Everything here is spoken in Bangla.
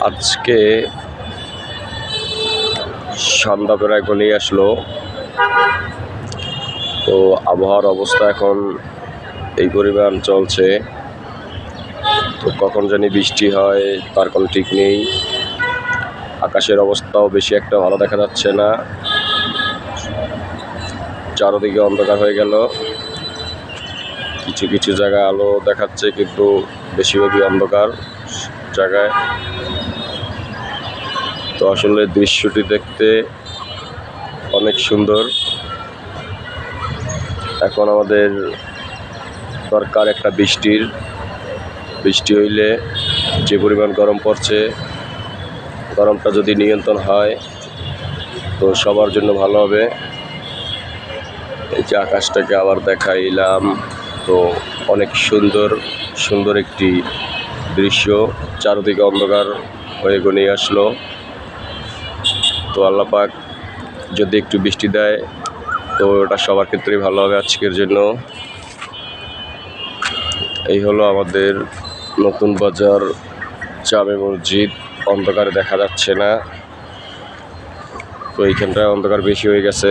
আজকে সন্ধ্যা প্রায় ঘনিয়ে আসলো, তো আবহাওয়ার অবস্থা এখন এই পরিমাণ চলছে। তো কখন জানি বৃষ্টি হয় তার কোনো ঠিক নেই। আকাশের অবস্থাও বেশি একটা ভালো দেখা যাচ্ছে না, চারদিকে অন্ধকার হয়ে গেল। কিছু কিছু জায়গায় আলো দেখাচ্ছে, কিন্তু বেশিরভাগই অন্ধকার জায়গায়। তো আসলে দৃশ্যটি দেখতে অনেক সুন্দর। এখন আমাদের দরকার একটা বৃষ্টি হইলে যে পরিমাণ গরম পড়ছে, গরমটা যদি নিয়ন্ত্রণ হয় তো সবার জন্য ভালো হবে। এই যে আকাশটাকে আবার দেখাইলাম, তো অনেক সুন্দর একটি দৃশ্য। চারদিকে অন্ধকার হয়ে ঘনিয়ে আসলো। তো আল্লাহ পাক যদি একটু বৃষ্টি দেয় তো ওটা সবার ক্ষেত্রেই ভালো হবে আজকের জন্য। এই হলো আমাদের নতুন বাজার জামে মসজিদ। অন্ধকারে দেখা যাচ্ছে না, তো এইখানটায় অন্ধকার বেশি হয়ে গেছে।